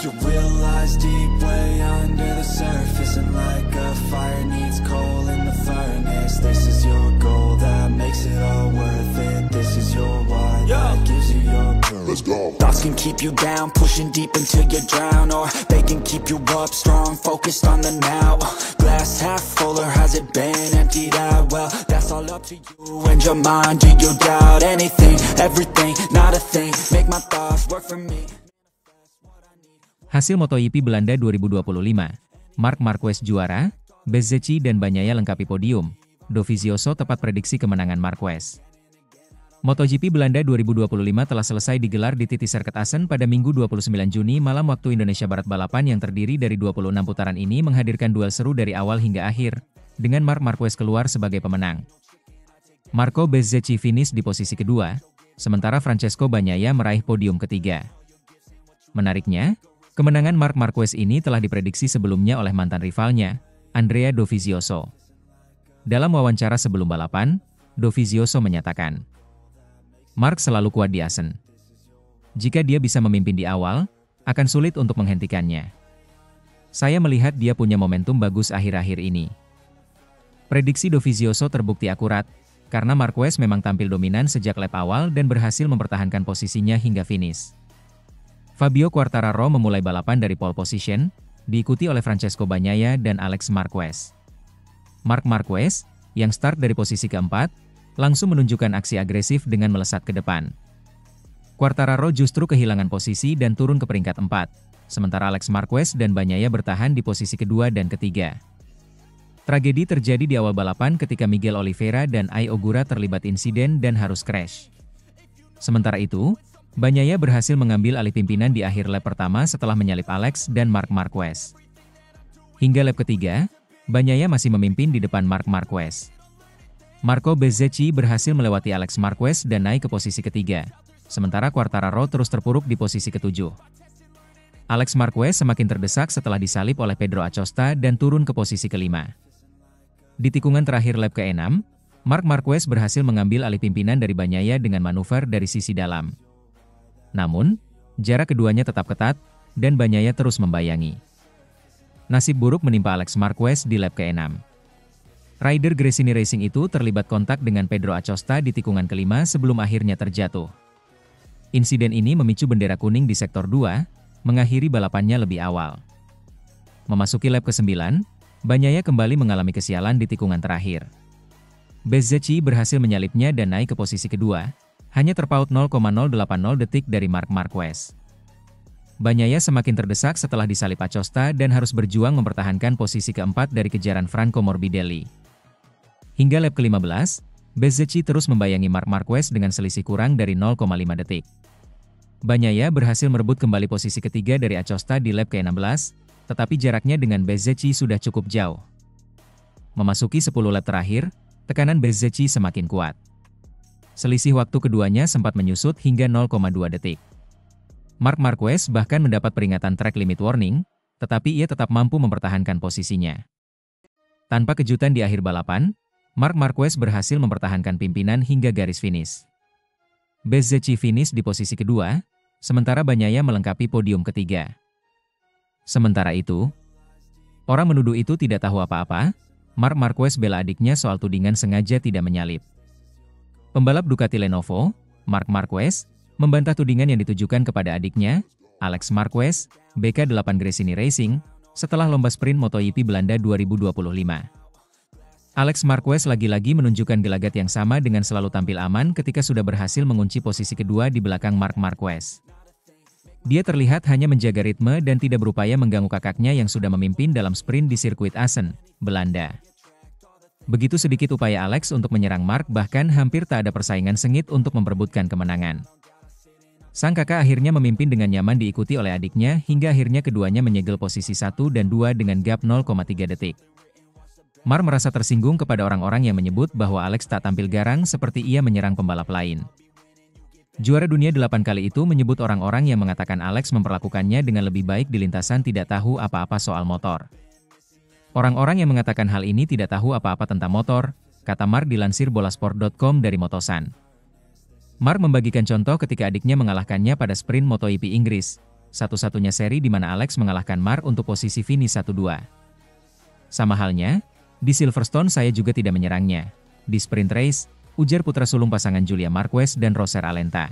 You realize deep way under the surface, and like a fire needs coal in the furnace. This is your goal that makes it all worth it. This is your why that gives you your purpose. Let's go. Thoughts can keep you down, pushing deep until you drown, or they can keep you up strong, focused on the now. Glass half full, or has it been emptied out? Well, that's all up to you and your mind. Do you doubt anything, everything, not a thing? Make my thoughts work for me. Hasil MotoGP Belanda 2025, Marc Marquez juara, Bezzecchi dan Bagnaia lengkapi podium, Dovizioso tepat prediksi kemenangan Marquez. MotoGP Belanda 2025 telah selesai digelar di Titi Circuit Assen pada Minggu 29 Juni malam waktu Indonesia Barat. Balapan yang terdiri dari 26 putaran ini menghadirkan duel seru dari awal hingga akhir, dengan Marc Marquez keluar sebagai pemenang. Marco Bezzecchi finish di posisi kedua, sementara Francesco Bagnaia meraih podium ketiga. Menariknya, kemenangan Marc Marquez ini telah diprediksi sebelumnya oleh mantan rivalnya, Andrea Dovizioso. Dalam wawancara sebelum balapan, Dovizioso menyatakan, Marc selalu kuat di Assen. Jika dia bisa memimpin di awal, akan sulit untuk menghentikannya. Saya melihat dia punya momentum bagus akhir-akhir ini. Prediksi Dovizioso terbukti akurat, karena Marquez memang tampil dominan sejak lap awal dan berhasil mempertahankan posisinya hingga finish. Fabio Quartararo memulai balapan dari pole position, diikuti oleh Francesco Bagnaia dan Alex Marquez. Marc Marquez, yang start dari posisi keempat, langsung menunjukkan aksi agresif dengan melesat ke depan. Quartararo justru kehilangan posisi dan turun ke peringkat 4, sementara Alex Marquez dan Bagnaia bertahan di posisi kedua dan ketiga. Tragedi terjadi di awal balapan ketika Miguel Oliveira dan Ai Ogura terlibat insiden dan harus crash. Sementara itu, Bagnaia berhasil mengambil alih pimpinan di akhir lap pertama setelah menyalip Alex dan Marc Marquez. Hingga lap ketiga, Bagnaia masih memimpin di depan Marc Marquez. Marco Bezzecchi berhasil melewati Alex Marquez dan naik ke posisi ketiga, sementara Quartararo terus terpuruk di posisi ketujuh. Alex Marquez semakin terdesak setelah disalip oleh Pedro Acosta dan turun ke posisi kelima. Di tikungan terakhir lap ke-6, Marc Marquez berhasil mengambil alih pimpinan dari Bagnaia dengan manuver dari sisi dalam. Namun, jarak keduanya tetap ketat, dan Bagnaia terus membayangi. Nasib buruk menimpa Alex Marquez di lap ke-6. Rider Gresini Racing itu terlibat kontak dengan Pedro Acosta di tikungan kelima sebelum akhirnya terjatuh. Insiden ini memicu bendera kuning di sektor 2, mengakhiri balapannya lebih awal. Memasuki lap ke-9, Bagnaia kembali mengalami kesialan di tikungan terakhir. Bezzecchi berhasil menyalipnya dan naik ke posisi kedua, hanya terpaut 0,080 detik dari Marc Marquez. Bagnaia semakin terdesak setelah disalip Acosta dan harus berjuang mempertahankan posisi keempat dari kejaran Franco Morbidelli. Hingga lap ke-15, Bezzecchi terus membayangi Marc Marquez dengan selisih kurang dari 0,5 detik. Bagnaia berhasil merebut kembali posisi ketiga dari Acosta di lap ke-16, tetapi jaraknya dengan Bezzecchi sudah cukup jauh. Memasuki 10 lap terakhir, tekanan Bezzecchi semakin kuat. Selisih waktu keduanya sempat menyusut hingga 0,2 detik. Marc Marquez bahkan mendapat peringatan track limit warning, tetapi ia tetap mampu mempertahankan posisinya. Tanpa kejutan di akhir balapan, Marc Marquez berhasil mempertahankan pimpinan hingga garis finish. Bezzecchi finish di posisi kedua, sementara Bagnaia melengkapi podium ketiga. Sementara itu, orang menuduh itu tidak tahu apa-apa. Marc Marquez bela adiknya soal tudingan sengaja tidak menyalip. Pembalap Ducati Lenovo, Marc Marquez, membantah tudingan yang ditujukan kepada adiknya, Alex Marquez, BK8 Gresini Racing, setelah lomba sprint MotoGP Belanda 2025. Alex Marquez lagi-lagi menunjukkan gelagat yang sama dengan selalu tampil aman ketika sudah berhasil mengunci posisi kedua di belakang Marc Marquez. Dia terlihat hanya menjaga ritme dan tidak berupaya mengganggu kakaknya yang sudah memimpin dalam sprint di sirkuit Assen, Belanda. Begitu sedikit upaya Alex untuk menyerang Marc, bahkan hampir tak ada persaingan sengit untuk memperebutkan kemenangan. Sang kakak akhirnya memimpin dengan nyaman diikuti oleh adiknya hingga akhirnya keduanya menyegel posisi 1 dan 2 dengan gap 0,3 detik. Marc merasa tersinggung kepada orang-orang yang menyebut bahwa Alex tak tampil garang seperti ia menyerang pembalap lain. Juara dunia 8 kali itu menyebut orang-orang yang mengatakan Alex memperlakukannya dengan lebih baik di lintasan tidak tahu apa-apa soal motor. Orang-orang yang mengatakan hal ini tidak tahu apa-apa tentang motor, kata Marc dilansir bolasport.com dari Motosan. Marc membagikan contoh ketika adiknya mengalahkannya pada sprint MotoGP Inggris, satu-satunya seri di mana Alex mengalahkan Mark untuk posisi finish 1-2. Sama halnya, di Silverstone saya juga tidak menyerangnya. Di sprint race, ujar putra sulung pasangan Julia Marquez dan Roser Alenta.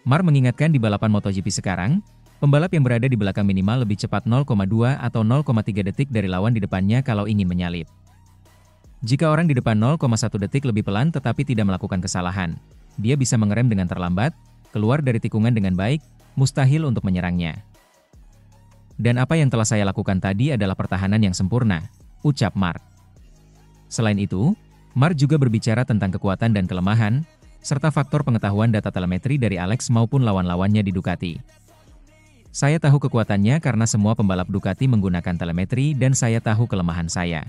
Mark mengingatkan di balapan MotoGP sekarang, pembalap yang berada di belakang minimal lebih cepat 0,2 atau 0,3 detik dari lawan di depannya kalau ingin menyalip. Jika orang di depan 0,1 detik lebih pelan tetapi tidak melakukan kesalahan, dia bisa mengerem dengan terlambat, keluar dari tikungan dengan baik, mustahil untuk menyerangnya. Dan apa yang telah saya lakukan tadi adalah pertahanan yang sempurna, ucap Mark. Selain itu, Mark juga berbicara tentang kekuatan dan kelemahan, serta faktor pengetahuan data telemetri dari Alex maupun lawan-lawannya di Ducati. Saya tahu kekuatannya karena semua pembalap Ducati menggunakan telemetri dan saya tahu kelemahan saya.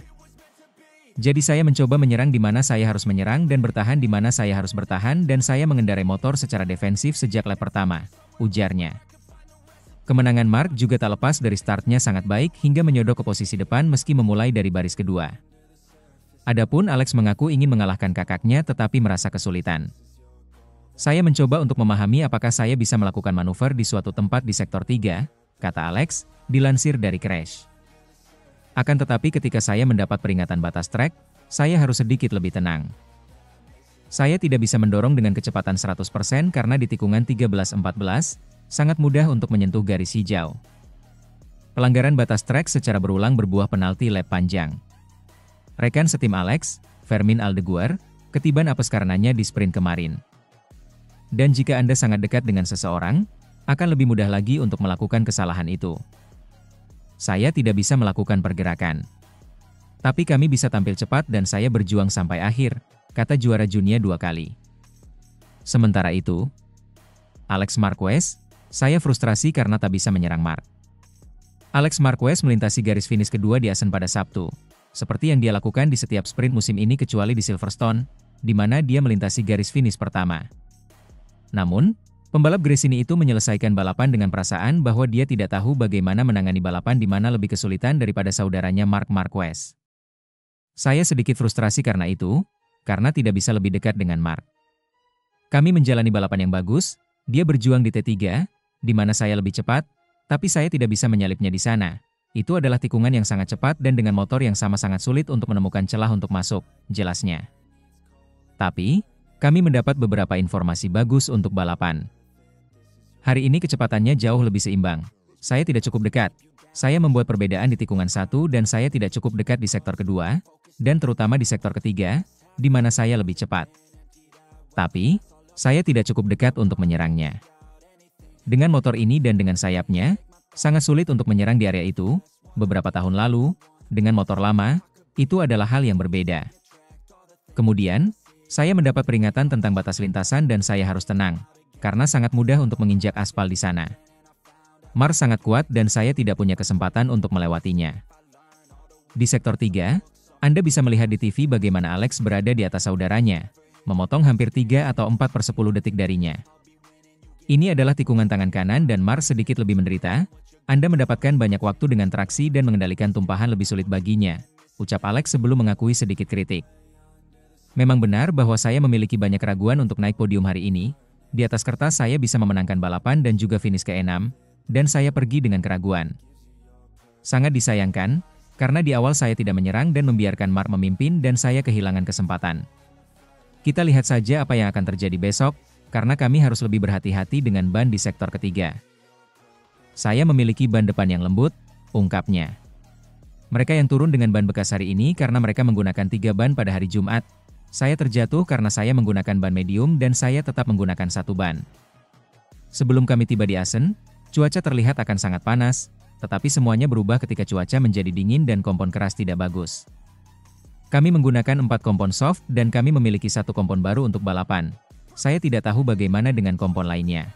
Jadi saya mencoba menyerang di mana saya harus menyerang dan bertahan di mana saya harus bertahan dan saya mengendarai motor secara defensif sejak lap pertama, ujarnya. Kemenangan Mark juga tak lepas dari startnya sangat baik hingga menyodok ke posisi depan meski memulai dari baris kedua. Adapun Alex mengaku ingin mengalahkan kakaknya tetapi merasa kesulitan. Saya mencoba untuk memahami apakah saya bisa melakukan manuver di suatu tempat di sektor 3, kata Alex, dilansir dari Crash. Akan tetapi ketika saya mendapat peringatan batas trek, saya harus sedikit lebih tenang. Saya tidak bisa mendorong dengan kecepatan 100% karena di tikungan 13-14, sangat mudah untuk menyentuh garis hijau. Pelanggaran batas trek secara berulang berbuah penalti lap panjang. Rekan setim Alex, Fermin Aldeguer, ketiban apes karenanya di sprint kemarin. Dan jika Anda sangat dekat dengan seseorang, akan lebih mudah lagi untuk melakukan kesalahan itu. Saya tidak bisa melakukan pergerakan. Tapi kami bisa tampil cepat dan saya berjuang sampai akhir, kata juara dunia 2 kali. Sementara itu, Alex Marquez, saya frustrasi karena tak bisa menyerang Mark. Alex Marquez melintasi garis finish kedua di Assen pada Sabtu. Seperti yang dia lakukan di setiap sprint musim ini kecuali di Silverstone, di mana dia melintasi garis finish pertama. Namun, pembalap Gresini itu menyelesaikan balapan dengan perasaan bahwa dia tidak tahu bagaimana menangani balapan di mana lebih kesulitan daripada saudaranya Marc Marquez. Saya sedikit frustrasi karena itu, karena tidak bisa lebih dekat dengan Mark. Kami menjalani balapan yang bagus, dia berjuang di T3, di mana saya lebih cepat, tapi saya tidak bisa menyalipnya di sana. Itu adalah tikungan yang sangat cepat dan dengan motor yang sama sangat sulit untuk menemukan celah untuk masuk, jelasnya. Tapi, kami mendapat beberapa informasi bagus untuk balapan. Hari ini kecepatannya jauh lebih seimbang. Saya tidak cukup dekat. Saya membuat perbedaan di tikungan 1 dan saya tidak cukup dekat di sektor kedua, dan terutama di sektor ketiga, di mana saya lebih cepat. Tapi, saya tidak cukup dekat untuk menyerangnya. Dengan motor ini dan dengan sayapnya, sangat sulit untuk menyerang di area itu. Beberapa tahun lalu, dengan motor lama, itu adalah hal yang berbeda. Kemudian, saya mendapat peringatan tentang batas lintasan dan saya harus tenang, karena sangat mudah untuk menginjak aspal di sana. Mark sangat kuat dan saya tidak punya kesempatan untuk melewatinya. Di sektor 3, Anda bisa melihat di TV bagaimana Alex berada di atas saudaranya, memotong hampir 3 atau 4/10 detik darinya. Ini adalah tikungan tangan kanan dan Mark sedikit lebih menderita. Anda mendapatkan banyak waktu dengan traksi dan mengendalikan tumpahan lebih sulit baginya, ucap Alex sebelum mengakui sedikit kritik. Memang benar bahwa saya memiliki banyak keraguan untuk naik podium hari ini. Di atas kertas saya bisa memenangkan balapan dan juga finish ke-6, dan saya pergi dengan keraguan. Sangat disayangkan, karena di awal saya tidak menyerang dan membiarkan Mark memimpin dan saya kehilangan kesempatan. Kita lihat saja apa yang akan terjadi besok, karena kami harus lebih berhati-hati dengan ban di sektor ketiga. Saya memiliki ban depan yang lembut, ungkapnya. Mereka yang turun dengan ban bekas hari ini karena mereka menggunakan 3 ban pada hari Jumat. Saya terjatuh karena saya menggunakan ban medium dan saya tetap menggunakan 1 ban. Sebelum kami tiba di Assen, cuaca terlihat akan sangat panas, tetapi semuanya berubah ketika cuaca menjadi dingin dan kompon keras tidak bagus. Kami menggunakan 4 kompon soft dan kami memiliki 1 kompon baru untuk balapan. Saya tidak tahu bagaimana dengan kompon lainnya.